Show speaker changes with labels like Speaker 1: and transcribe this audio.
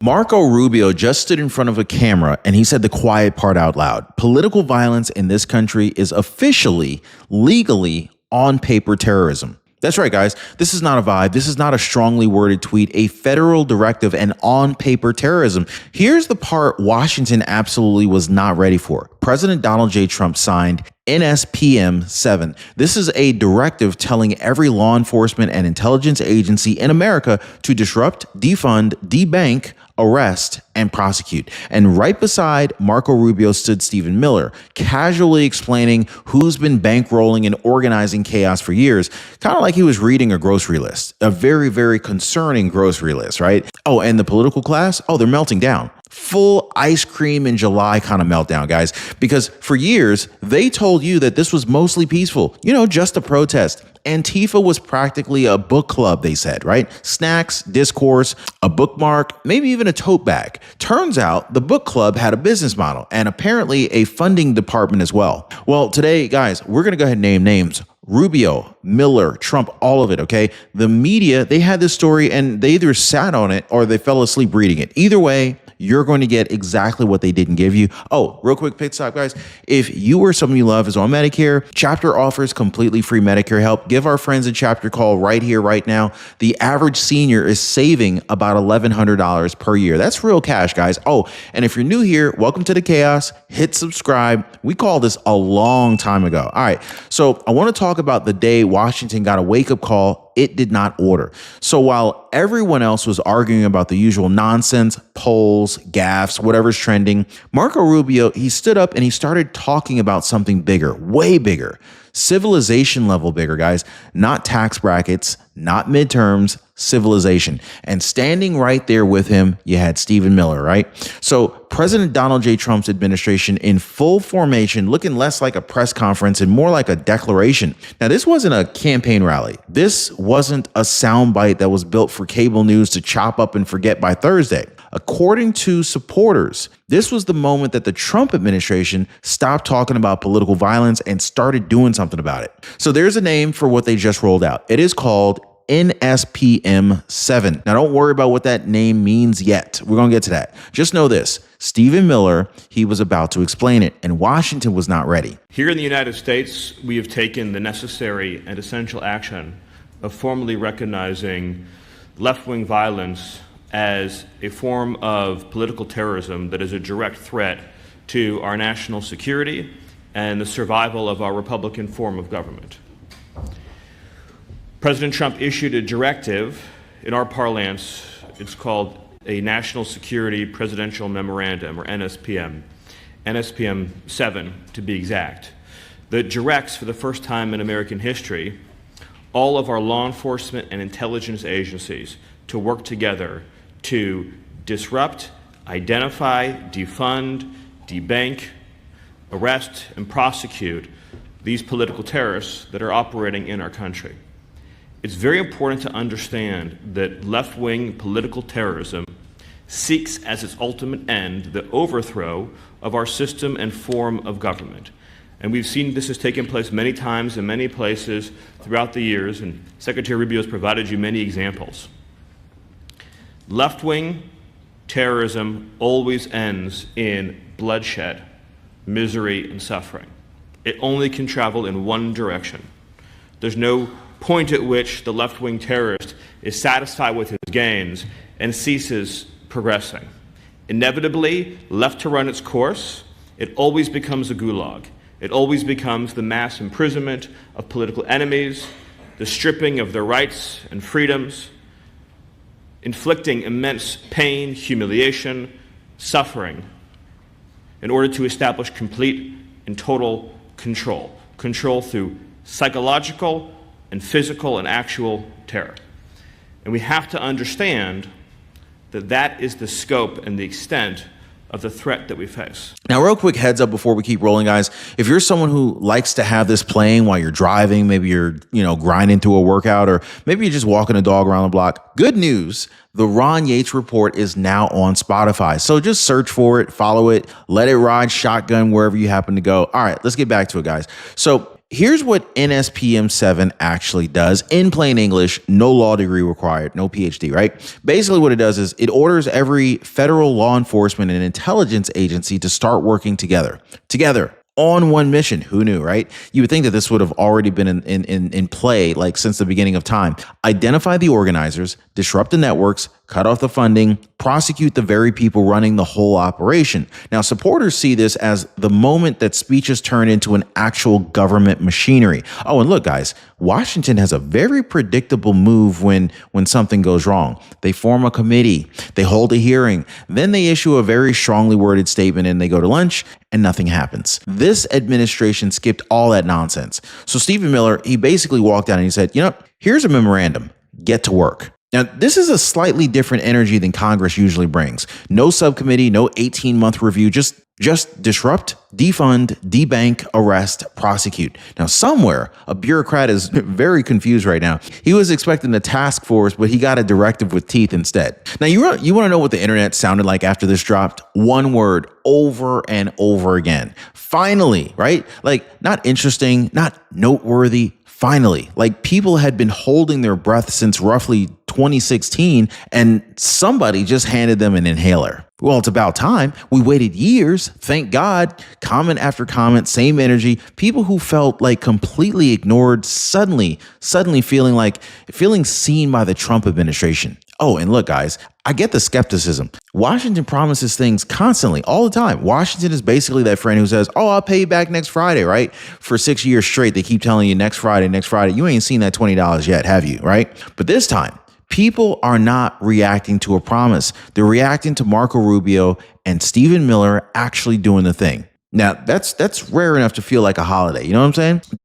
Speaker 1: Marco Rubio just stood in front of a camera and he said the quiet part out loud. Political violence in this country is officially, legally, on paper terrorism. That's right, guys. This is not a vibe. This is not a strongly worded tweet, a federal directive and on paper terrorism. Here's the part Washington absolutely was not ready for. President Donald J. Trump signed NSPM 7. This is a directive telling every law enforcement and intelligence agency in America to disrupt, defund, debank, arrest, and prosecute. And right beside Marco Rubio stood Stephen Miller, casually explaining who's been bankrolling and organizing chaos for years, kind of like he was reading a grocery list, a very, very concerning grocery list, right? Oh, and the political class? Oh, they're melting down. Full ice cream in July kind of meltdown, guys, because for years, they told you that this was mostly peaceful, just a protest. Antifa was practically a book club, they said, right? Snacks, discourse, a bookmark, maybe even a tote bag. Turns out the book club had a business model and apparently a funding department as well. Well, today, guys, we're going to go ahead and name names. Rubio, Miller, Trump, all of it, okay? The media, they had this story and they either sat on it or they fell asleep reading it. Either way, you're going to get exactly what they didn't give you. Oh, real quick pit stop, guys. If you or someone you love is on Medicare, Chapter offers completely free Medicare help. Give our friends at Chapter a call right here, right now. The average senior is saving about $1,100 per year. That's real cash, guys. Oh, and if you're new here, welcome to the chaos. Hit subscribe. We called this a long time ago. All right, so I want to talk about the day Washington got a wake-up call it did not order. So while everyone else was arguing about the usual nonsense, polls, gaffes, whatever's trending, Marco Rubio, he stood up and he started talking about something bigger, way bigger, civilization level bigger, guys, not tax brackets, not midterms, civilization. And standing right there with him, you had Stephen Miller, right? So President Donald J. Trump's administration in full formation, looking less like a press conference and more like a declaration. Now, this wasn't a campaign rally. This wasn't a soundbite that was built for cable news to chop up and forget by Thursday. According to supporters, this was the moment that the Trump administration stopped talking about political violence and started doing something about it. So there's a name for what they just rolled out. It is called NSPM 7. Now, don't worry about what that name means yet. We're going to get to that. Just know this. Stephen Miller, he was about to explain it, and Washington was not ready.
Speaker 2: Here in the United States, we have taken the necessary and essential action of formally recognizing left-wing violence as a form of political terrorism that is a direct threat to our national security and the survival of our Republican form of government. President Trump issued a directive, in our parlance, it's called a National Security Presidential Memorandum, or NSPM, NSPM 7 to be exact, that directs for the first time in American history all of our law enforcement and intelligence agencies to work together to disrupt, identify, defund, debank, arrest, and prosecute these political terrorists that are operating in our country. It's very important to understand that left-wing political terrorism seeks as its ultimate end the overthrow of our system and form of government. And we've seen this has taken place many times in many places throughout the years, and Secretary Rubio has provided you many examples. Left-wing terrorism always ends in bloodshed, misery, and suffering. It only can travel in one direction. There's no point at which the left-wing terrorist is satisfied with his gains and ceases progressing. Inevitably, left to run its course, it always becomes a gulag. It always becomes the mass imprisonment of political enemies, the stripping of their rights and freedoms, inflicting immense pain, humiliation, suffering, in order to establish complete and total control. Control through psychological and physical and actual terror. And we have to understand that that is the scope and the extent of the threat that we face.
Speaker 1: Now, real quick heads up before we keep rolling, guys. If you're someone who likes to have this playing while you're driving, maybe you're, grinding through a workout, or maybe you're just walking a dog around the block, good news. The Ron Yates Report is now on Spotify. So just search for it, follow it, let it ride shotgun wherever you happen to go. All right, let's get back to it, guys. So Here's what NSPM 7 actually does in plain English, no law degree required, no PhD, right? Basically, what it does is it orders every federal law enforcement and intelligence agency to start working together on one mission. Who knew, right? You would think that this would have already been in play like since the beginning of time. Identify the organizers, disrupt the networks, cut off the funding, prosecute the very people running the whole operation. Now, supporters see this as the moment that speeches turn into an actual government machinery. Oh, and look, guys, Washington has a very predictable move when something goes wrong. They form a committee, they hold a hearing, then they issue a very strongly worded statement and they go to lunch and nothing happens. This administration skipped all that nonsense. So Stephen Miller, he basically walked out and he said, here's a memorandum, get to work. Now, this is a slightly different energy than Congress usually brings. No subcommittee, no 18-month review, just disrupt, defund, debank, arrest, prosecute. Now, somewhere, a bureaucrat is very confused right now. He was expecting a task force, but he got a directive with teeth instead. Now, you want to know what the internet sounded like after this dropped? One word, over and over again. Finally, right? Like, not interesting, not noteworthy. Finally, like people had been holding their breath since roughly 2016 and somebody just handed them an inhaler. Well, it's about time. We waited years. Thank God. Comment after comment, same energy. People who felt like completely ignored suddenly feeling seen by the Trump administration. Oh, and look, guys, I get the skepticism. Washington promises things constantly, all the time. Washington is basically that friend who says, oh, I'll pay you back next Friday, right? For 6 years straight, they keep telling you next Friday. You ain't seen that $20 yet, have you, right? But this time, people are not reacting to a promise. They're reacting to Marco Rubio and Stephen Miller actually doing the thing. Now, that's rare enough to feel like a holiday. You know what I'm saying?